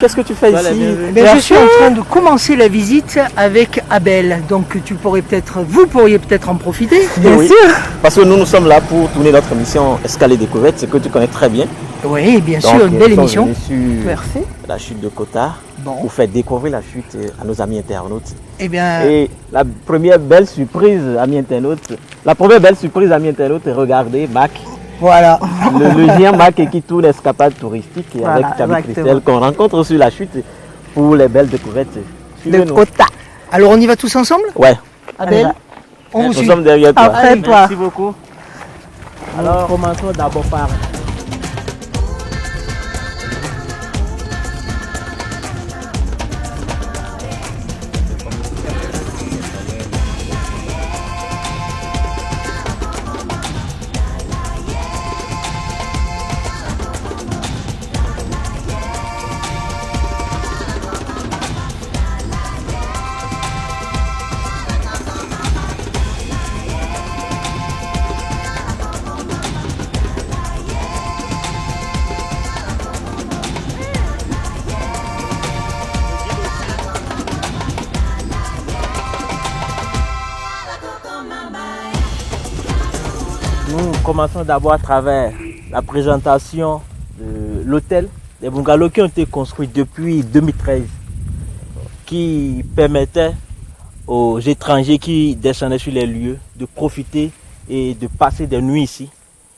Qu'est-ce que tu fais ici? Je suis en train de commencer la visite avec Abel. Donc vous pourriez peut-être en profiter. Bien sûr. Parce que nous sommes là pour tourner notre émission Escale et Découverte, ce que tu connais très bien. Oui, bien sûr, une belle émission. Merci. La chute de Kota, pour faire découvrir la chute à nos amis internautes. Et la première belle surprise, amis internautes, regardez, Mac. Voilà. Le géant Mac qui tourne l'escapade touristique avec Camille Christelle qu'on rencontre sur la chute pour les belles découvertes. De Kota. Alors on y va tous ensemble? Ouais. Abel, nous sommes derrière toi. Après toi. Merci beaucoup. Alors commençons d'abord par... Nous commençons d'abord à travers la présentation de l'hôtel des bungalows qui ont été construits depuis 2013, qui permettaient aux étrangers qui descendaient sur les lieux de profiter et de passer des nuits ici.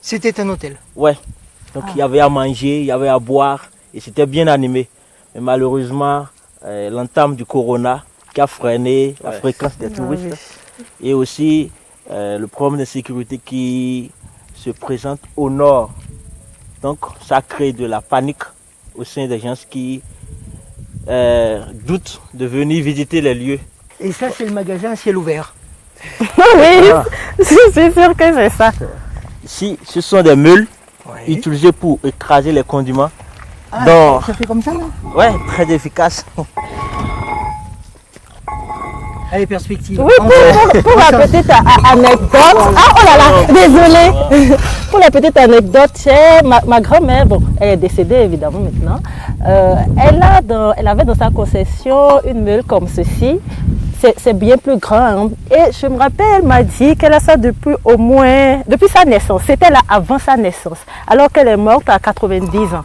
C'était un hôtel? Ouais, donc il y avait à manger, il y avait à boire et c'était bien animé. Mais malheureusement, l'entame du corona qui a freiné la fréquence des touristes et aussi le problème de sécurité qui se présente au nord. Donc ça crée de la panique au sein des gens qui doutent de venir visiter les lieux. Et ça c'est le magasin à ciel ouvert? Oui, c'est sûr que c'est ça. Ici, ce sont des meules utilisées pour écraser les condiments. Donc, ça fait comme ça là? Ouais, très efficace. Allez, perspective. Oui, pour la petite anecdote. Ah, oh là là, désolée. Pour la petite anecdote, ma grand-mère, bon, elle est décédée évidemment maintenant. Elle avait dans sa concession une meule comme ceci. C'est bien plus grand. Hein. Et je me rappelle, elle m'a dit qu'elle a ça depuis sa naissance. C'était là avant sa naissance. Alors qu'elle est morte à 90 ans.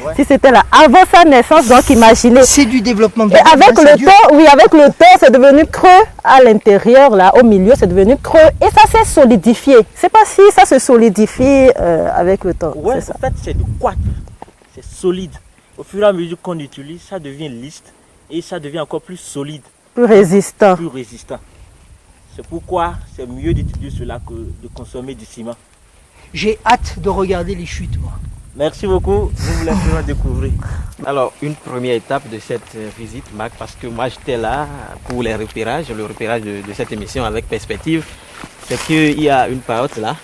Ouais. Si c'était là avant sa naissance, donc imaginez. C'est du développement de et avec le temps, c'est devenu creux à l'intérieur, là, au milieu, c'est devenu creux et ça s'est solidifié. C'est pas si ça se solidifie avec le temps. Ouais, en fait, c'est du quartz. C'est solide. Au fur et à mesure qu'on utilise, ça devient lisse et ça devient encore plus solide. Plus résistant. Plus résistant. C'est pourquoi c'est mieux d'utiliser cela que de consommer du ciment. J'ai hâte de regarder les chutes, moi. Merci beaucoup, nous vous laisserons découvrir. Alors, une première étape de cette visite, Mac, parce que moi j'étais là pour le repérage de cette émission avec perspective, c'est qu'il y a une porte là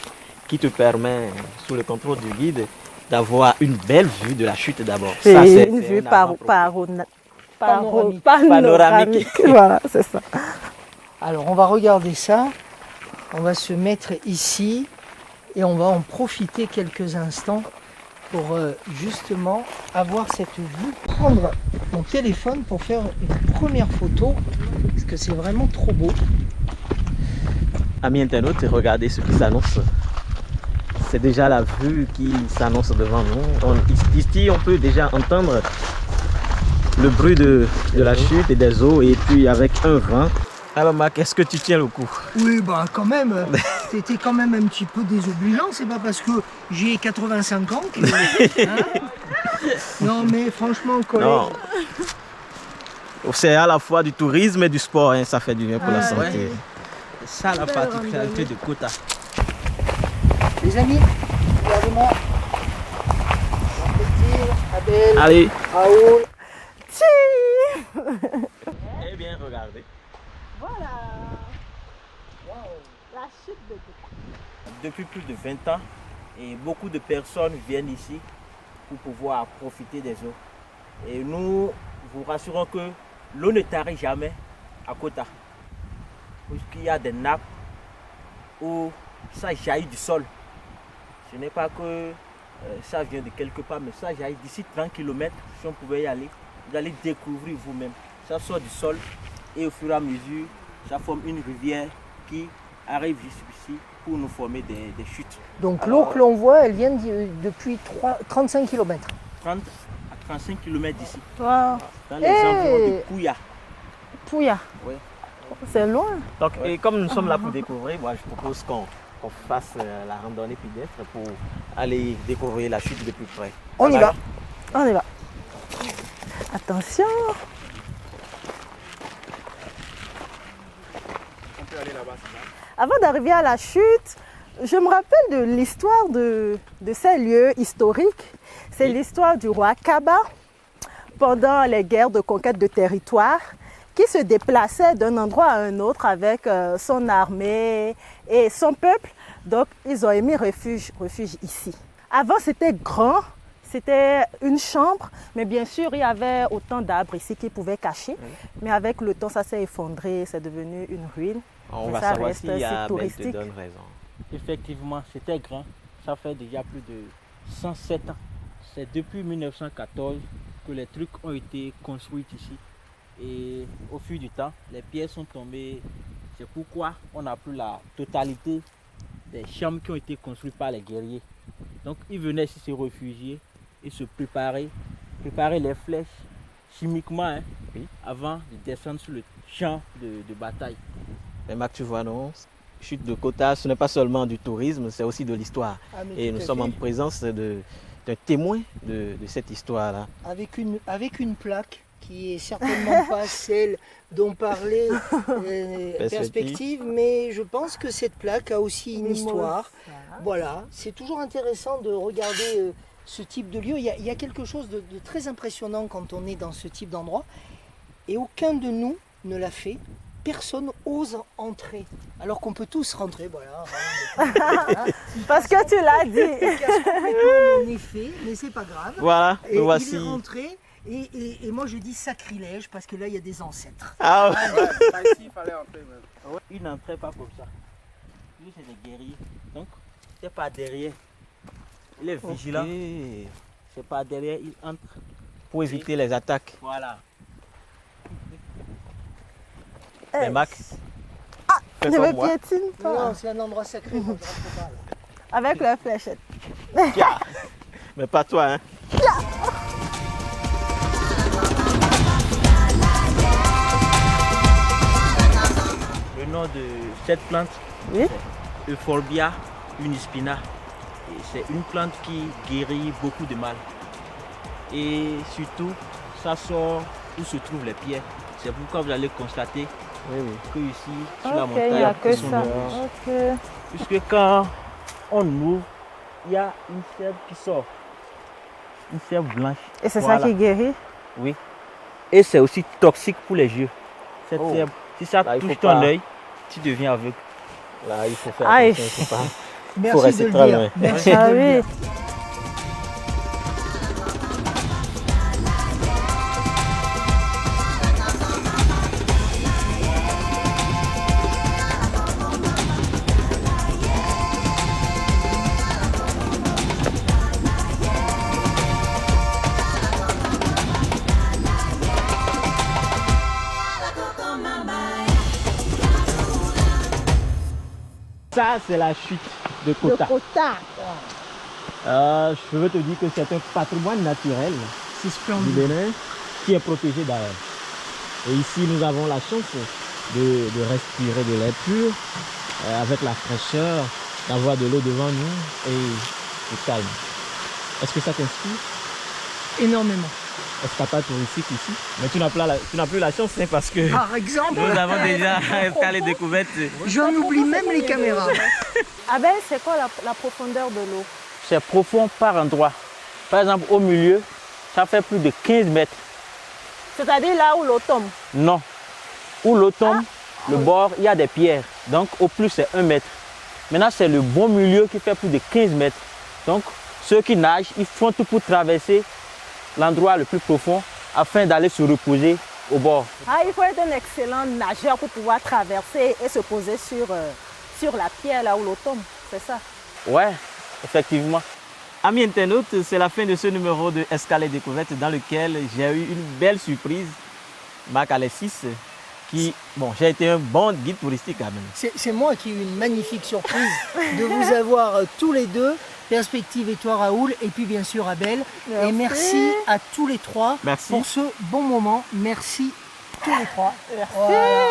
qui te permet, sous le contrôle du guide, d'avoir une belle vue de la chute d'abord. C'est une vue panoramique. Voilà, c'est ça. Alors, on va regarder ça, on va se mettre ici et on va en profiter quelques instants pour justement avoir cette vue, prendre mon téléphone pour faire une première photo, parce que c'est vraiment trop beau. Amis internautes, regardez ce qui s'annonce. C'est déjà la vue qui s'annonce devant nous. Ici, on peut déjà entendre le bruit de la chute et des eaux, et puis avec un vent. Alors Marc, est-ce que tu tiens le coup? Oui, bah quand même, c'était quand même un petit peu désobligeant, c'est pas parce que j'ai 85 ans que... Non mais franchement, collègue... C'est à la fois du tourisme et du sport, hein, ça fait du bien pour la santé. Ouais. C'est ça la particularité de Kota. Les amis, regardez-moi. Abel, allez. Raoul. Eh bien, regardez. Voilà. Wow. La chute de Kota. Depuis plus de 20 ans, et beaucoup de personnes viennent ici pour pouvoir profiter des eaux. Et nous vous rassurons que l'eau ne tarit jamais à Kota. Puisqu'il y a des nappes où ça jaillit du sol. Ce n'est pas que ça vient de quelque part, mais ça j'aille d'ici 30 km, si on pouvait y aller, vous allez découvrir vous-même. Ça sort du sol et au fur et à mesure, ça forme une rivière qui arrive jusqu'ici pour nous former des chutes. Donc l'eau que l'on voit, elle vient depuis 35 km. 30 à 35 km d'ici, Wow. dans les environs de Pouya. Pouya. Oui. C'est loin. Donc, et comme nous sommes là pour découvrir, moi je propose qu'on fasse la randonnée pédestre pour aller découvrir la chute de plus près. On y va. On y va. Attention. On peut aller là-bas, c'est ça? Avant d'arriver à la chute, je me rappelle de l'histoire de ces lieux historiques. C'est l'histoire du roi Kaba pendant les guerres de conquête de territoire qui se déplaçait d'un endroit à un autre avec son armée et son peuple. Donc, ils ont émis refuge ici. Avant, c'était grand, c'était une chambre, mais bien sûr, il y avait autant d'arbres ici qui pouvaient cacher. Mais avec le temps, ça s'est effondré, c'est devenu une ruine. On Mais va ça savoir reste s'il y a site Ahmed touristique. te donne raison. Effectivement, c'était grand. Ça fait déjà plus de 107 ans. C'est depuis 1914 que les trucs ont été construits ici. Et au fil du temps, les pierres sont tombées. C'est pourquoi on n'a plus la totalité des chambres qui ont été construites par les guerriers. Donc ils venaient ici se réfugier et se préparer les flèches chimiquement, hein, Oui. avant de descendre sur le champ de bataille. Mais Mac, tu vois, non? Chute de Kota, ce n'est pas seulement du tourisme, c'est aussi de l'histoire. Ah, mais Et tout nous à sommes fait. en présence d'un témoin de cette histoire-là. Avec une plaque qui est certainement pas celle dont parlait Perspective, mais je pense que cette plaque a aussi une histoire. Voilà, c'est toujours intéressant de regarder ce type de lieu. Il y a quelque chose de très impressionnant quand on est dans ce type d'endroit, et aucun de nous ne l'a fait. Personne ose entrer, alors qu'on peut tous rentrer, voilà. Parce que tu l'as dit. Il casse complètement mon effet, mais c'est pas grave. Voilà, Et nous voici. il est rentré, et moi je dis sacrilège, parce que là il y a des ancêtres. Ah, Ici, il fallait entrer même. Il n'entrait pas comme ça. Lui, c'est des guerriers. Donc, c'est pas derrière. Il est vigilant. ok. C'est pas derrière, il entre. Pour éviter les attaques. Voilà. Mais Mac, fais Je comme me moi. piétine pas. Non, c'est un endroit sacré, moi, je rentre pas, là. Avec la fléchette. Tiens. Mais pas toi, hein. Le nom de cette plante, Oui. c'est Euphorbia unispina. Et c'est une plante qui guérit beaucoup de mal. Et surtout, ça sort où se trouvent les pierres. C'est pourquoi vous allez constater Oui, oui. que ici, sur la Ok, il n'y montagne, a que ils sont ça. nombreux. Ok. Puisque quand on ouvre, il y a une sève qui sort. Une sève blanche. Et c'est Voilà. ça qui guérit? Oui. Et c'est aussi toxique pour les yeux. Cette Oh. sève, si ça Là, il touche faut ton pas. œil, tu deviens aveugle. Là, il faut faire Aïe. attention, il faut pas. Merci rester de le très dire. loin. Merci Ah de le oui. dire. Ça, c'est la chute de Le Kota. Kota. Je veux te dire que c'est un patrimoine naturel C'est du splendide. Bénin qui est protégé d'ailleurs. Et ici, nous avons la chance de respirer de l'air pur, avec la fraîcheur, d'avoir de l'eau devant nous et le calme. Est-ce que ça t'inspire? Énormément. Escapade touristique ici. Mais tu n'as plus la chance, hein, parce que Par exemple, nous avons déjà escalé découverte. j'en oublie même les caméras. Ah ben, c'est quoi la profondeur de l'eau? C'est profond par endroit. Par exemple, au milieu, ça fait plus de 15 mètres. C'est-à-dire là où l'eau tombe. Non. Où l'eau tombe, le bord, il y a des pierres. Donc, au plus, c'est 1 mètre. Maintenant, c'est le bon milieu qui fait plus de 15 mètres. Donc, ceux qui nagent, ils font tout pour traverser l'endroit le plus profond afin d'aller se reposer au bord. Ah, il faut être un excellent nageur pour pouvoir traverser et se poser sur la pierre là où l'eau tombe. C'est ça. Ouais, effectivement. Amis internautes, c'est la fin de ce numéro de Escale et Découverte dans lequel j'ai eu une belle surprise. Marc Alexis, qui, bon, j'ai été un bon guide touristique quand même. C'est moi qui ai eu une magnifique surprise de vous avoir tous les deux, Perspective et toi Raoul, et puis bien sûr Abel. Merci. Et merci à tous les trois Merci. pour ce bon moment. Merci tous les trois. Merci. Voilà.